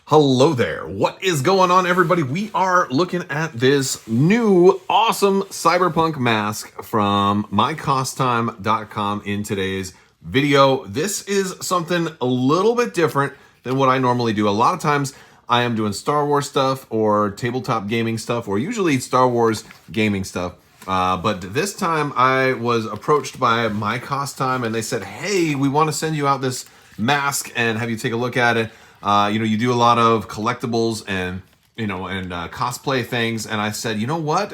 Hello there. What is going on, everybody? We are looking at this new awesome Cyberpunk mask from Mycostime.com in today's video. This is something a little bit different than what I normally do. A lot of times I am doing Star Wars stuff or tabletop gaming stuff, or usually Star Wars gaming stuff. But this time I was approached by Mycostime and they said, hey, we want to send you out this mask and have you take a look at it. You do a lot of collectibles and cosplay things, and I said, you know what?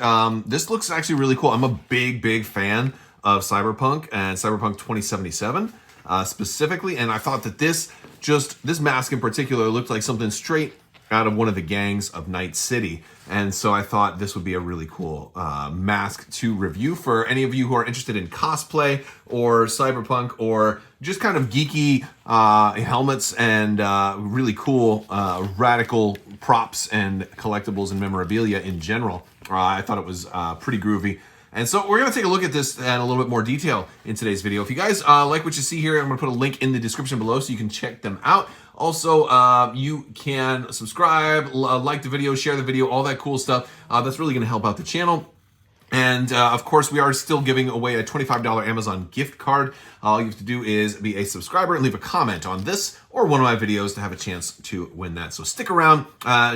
This looks actually really cool. I'm a big fan of Cyberpunk and Cyberpunk 2077 specifically, and I thought that this mask in particular looked like something straight out of one of the gangs of Night City, and so I thought this would be a really cool mask to review for any of you who are interested in cosplay or Cyberpunk or just kind of geeky helmets and really cool radical props and collectibles and memorabilia in general. I thought it was pretty groovy. And so we're going to take a look at this in a little bit more detail in today's video. If you guys like what you see here, I'm going to put a link in the description below so you can check them out. Also, you can subscribe, like the video, share the video, all that cool stuff. That's really going to help out the channel. And of course, we are still giving away a $25 Amazon gift card. All you have to do is be a subscriber and leave a comment on this or one of my videos to have a chance to win that. So stick around.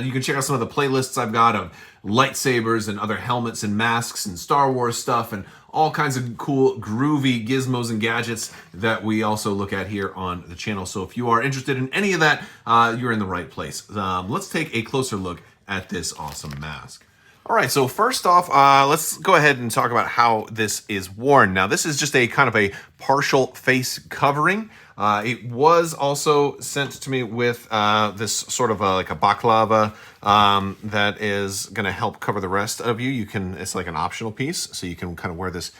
You can check out some of the playlists I've got of lightsabers and other helmets and masks and Star Wars stuff and all kinds of cool, groovy gizmos and gadgets that we also look at here on the channel. So if you are interested in any of that, you're in the right place. Let's take a closer look at this awesome mask. All right, so first off, let's go ahead and talk about how this is worn. Now, this is just a kind of a partial face covering. It was also sent to me with this sort of like a baklava that is going to help cover the rest of you. It's like an optional piece, so you can kind of wear this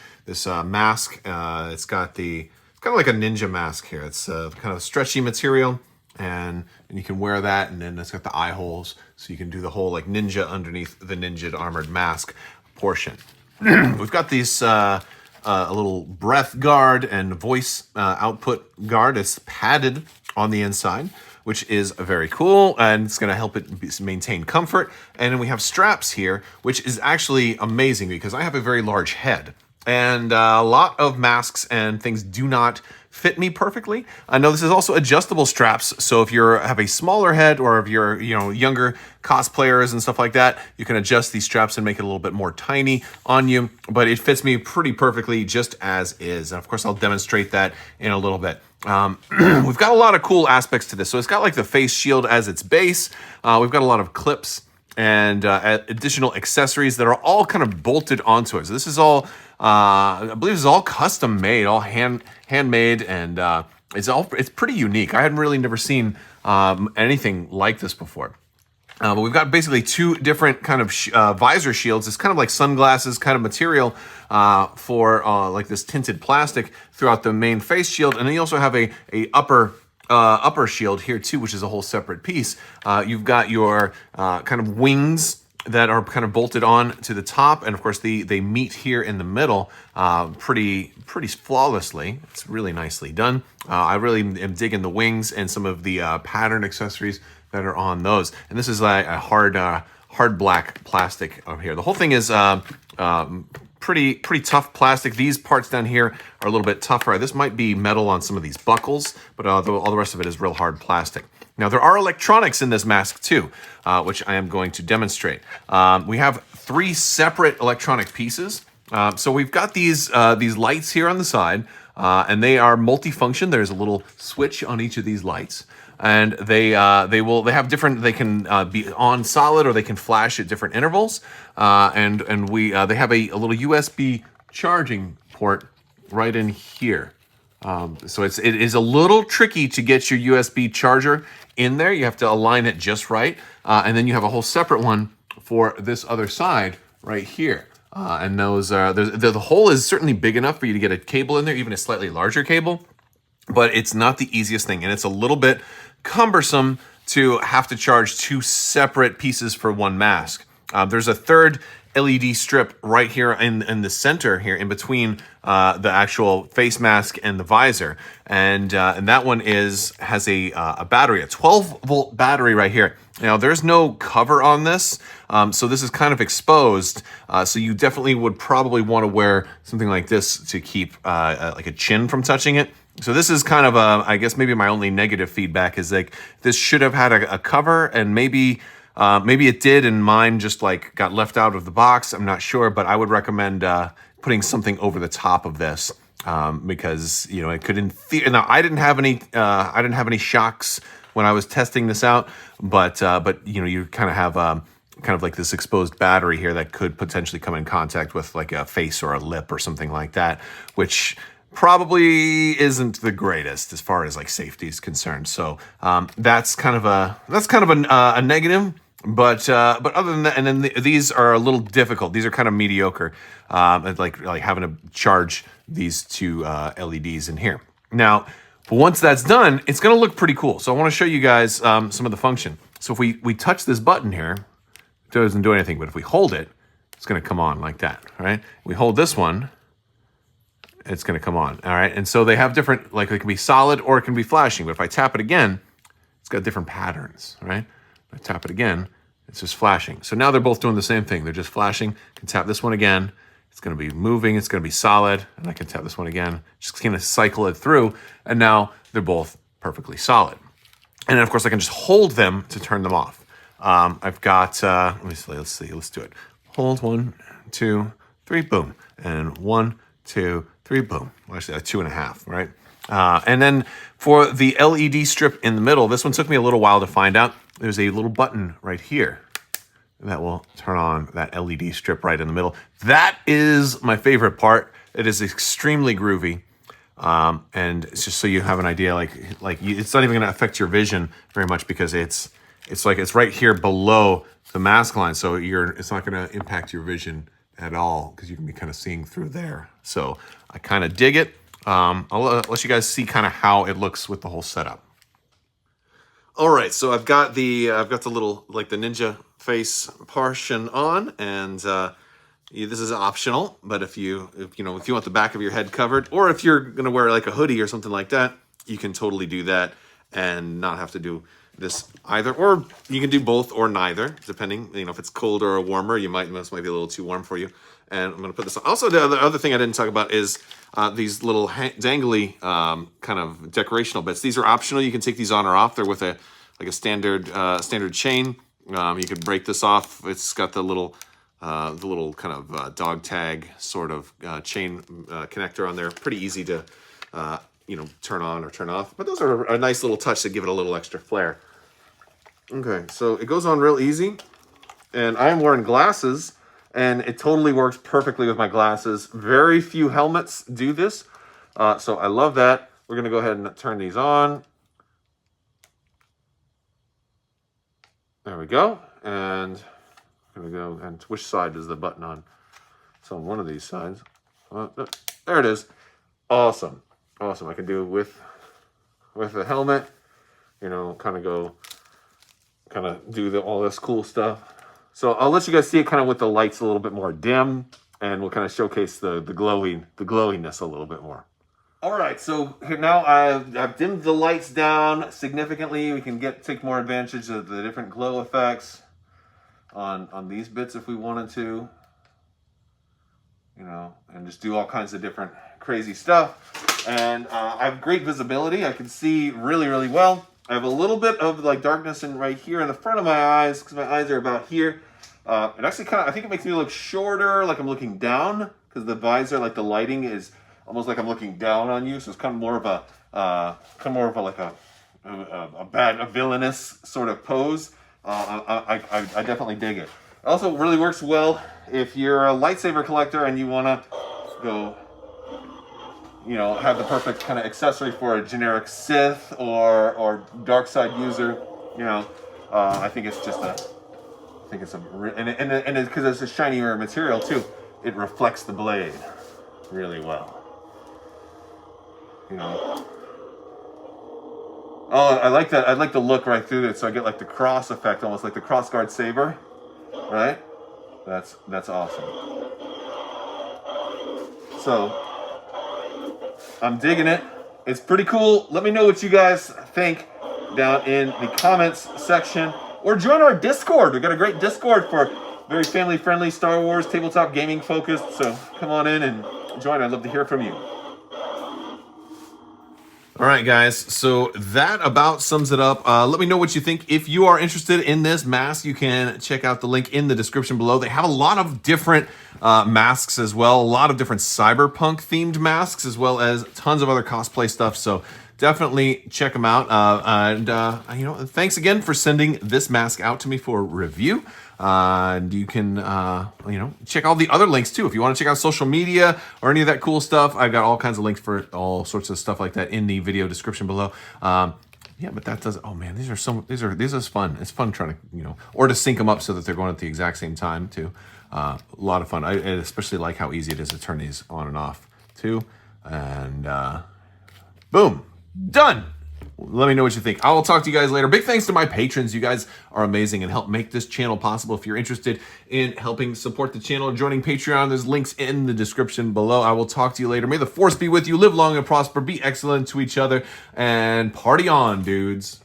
mask. It's kind of like a ninja mask here. It's kind of stretchy material. And you can wear that, and then it's got the eye holes, so you can do the whole like ninja underneath the ninja armored mask portion. We've got these a little breath guard and voice output guard. It's padded on the inside, which is very cool, and it's going to help it maintain comfort. And then we have straps here, which is actually amazing because I have a very large head. And a lot of masks and things do not fit me perfectly. I know this is also adjustable straps, so if you have a smaller head or if you're younger cosplayers and stuff like that, you can adjust these straps and make it a little bit more tiny on you, but it fits me pretty perfectly just as is. And of course, I'll demonstrate that in a little bit. We've got a lot of cool aspects to this. So it's got like the face shield as its base. We've got a lot of clips and additional accessories that are all kind of bolted onto it. So this is all, I believe this is all custom made, all handmade, and it's pretty unique. I hadn't never seen anything like this before. But we've got basically two different kind of visor shields. It's kind of like sunglasses kind of material for like this tinted plastic throughout the main face shield. And then you also have a upper shield here too, which is a whole separate piece. You've got your kind of wings that are kind of bolted on to the top, and of course they meet here in the middle pretty flawlessly. It's really nicely done. I really am digging the wings and some of the pattern accessories that are on those. And this is like a hard black plastic over here. The whole thing is pretty tough plastic. These parts down here are a little bit tougher. This might be metal on some of these buckles, but all the rest of it is real hard plastic. Now, there are electronics in this mask too, which I am going to demonstrate. We have three separate electronic pieces. So we've got these lights here on the side, and they are multifunction. There's a little switch on each of these lights, and they have different. They can be on solid or they can flash at different intervals. They have a little USB charging port right in here. So it is a little tricky to get your USB charger in there. You have to align it just right. And then you have a whole separate one for this other side right here. And those are, the hole is certainly big enough for you to get a cable in there, even a slightly larger cable, but it's not the easiest thing. And it's a little bit cumbersome to have to charge two separate pieces for one mask. There's a third LED strip right here in the center here in between the actual face mask and the visor, and that one has a battery, a 12-volt battery right here, Now, there's no cover on this, so this is kind of exposed. So you definitely would probably want to wear something like this to keep like a chin from touching it. So this is kind of I guess maybe my only negative feedback is like this should have had a cover, and maybe it did, and mine just like got left out of the box. I'm not sure, but I would recommend putting something over the top of this because it could Now I didn't have any shocks when I was testing this out, but you kind of have kind of like this exposed battery here that could potentially come in contact with like a face or a lip or something like that, which probably isn't the greatest as far as like safety is concerned. So that's kind of a negative. But other than that, and then these are a little difficult. These are kind of mediocre, like having to charge these two LEDs in here. Now, but once that's done, it's going to look pretty cool. So I want to show you guys some of the function. So if we touch this button here, it doesn't do anything. But if we hold it, it's going to come on like that, right? We hold this one, it's going to come on, all right? And so they have different, like it can be solid or it can be flashing. But if I tap it again, it's got different patterns, right? If I tap it again, it's just flashing. So now they're both doing the same thing. They're just flashing. I can tap this one again. It's going to be moving. It's going to be solid. And I can tap this one again. Just kind of cycle it through. And now they're both perfectly solid. And then, of course, I can just hold them to turn them off. I've got, let's see. Let's do it. Hold 1, 2, 3, boom. And 1, 2, 3, boom. Well, actually, 2.5, right? And then for the LED strip in the middle, this one took me a little while to find out. There's a little button right here that will turn on that LED strip right in the middle. That is my favorite part. It is extremely groovy. And it's just so you have an idea, it's not even going to affect your vision very much because it's right here below the mask line. So it's not going to impact your vision at all because you can be kind of seeing through there. So I kind of dig it. I'll let you guys see kind of how it looks with the whole setup. All right, so I've got the little like the ninja face portion on, and this is optional. But if you want the back of your head covered, or if you're gonna wear like a hoodie or something like that, you can totally do that and not have to do this either. Or you can do both or neither, depending. If it's colder or warmer, this might be a little too warm for you. And I'm gonna put this on. Also, the other thing I didn't talk about is these little dangly kind of decorational bits. These are optional. You can take these on or off. They're with a standard chain. You could break this off. It's got the little kind of dog tag sort of chain connector on there. Pretty easy to turn on or turn off. But those are a nice little touch to give it a little extra flair. Okay, so it goes on real easy. And I'm wearing glasses, and it totally works perfectly with my glasses. Very few helmets do this, so I love that. We're going to go ahead and turn these on. There we go. And I'm going to go, and which side is the button on? It's on one of these sides. There it is. Awesome. Awesome. I can do it with the helmet, kind of do all this cool stuff. So I'll let you guys see it kind of with the lights a little bit more dim, and we'll kind of showcase the glowiness a little bit more. All right, so here now I've dimmed the lights down significantly. We can take more advantage of the different glow effects on these bits if we wanted to, and just do all kinds of different crazy stuff. And I have great visibility. I can see really, really well. I have a little bit of like darkness right here in the front of my eyes because my eyes are about here. It actually I think it makes me look shorter, like I'm looking down, because the visor, like the lighting is almost like I'm looking down on you. So it's kind of more of a villainous sort of pose. I definitely dig it. It also really works well if you're a lightsaber collector and you want to go, have the perfect kind of accessory for a generic Sith or dark side user. I think it's just and because it's a shinier material too, it reflects the blade really well. Oh, I like that. I like the look right through it, so I get like the cross effect, almost like the crossguard saber, right? That's awesome. So I'm digging it. It's pretty cool. Let me know what you guys think down in the comments section, or join our Discord. We've got a great Discord for very family-friendly Star Wars, tabletop gaming focused. So come on in and join. I'd love to hear from you. All right, guys, so that about sums it up. Let me know what you think. If you are interested in this mask, you can check out the link in the description below. They have a lot of different masks as well, a lot of different cyberpunk themed masks, as well as tons of other cosplay stuff. So definitely check them out. You know, thanks again for sending this mask out to me for review. And you can, you know, check all the other links too. If you want to check out social media or any of that cool stuff, I've got all kinds of links for all sorts of stuff like that in the video description below. Yeah, but that does. Oh man, these are fun. It's fun trying to, you know, or to sync them up so that they're going at the exact same time too. A lot of fun. I especially like how easy it is to turn these on and off too. And boom, done. Let me know what you think. I will talk to you guys later. Big thanks to my patrons. You guys are amazing and help make this channel possible. If you're interested in helping support the channel, joining Patreon, there's links in the description below. I will talk to you later. May the force be with you. Live long and prosper. Be excellent to each other. And party on, dudes.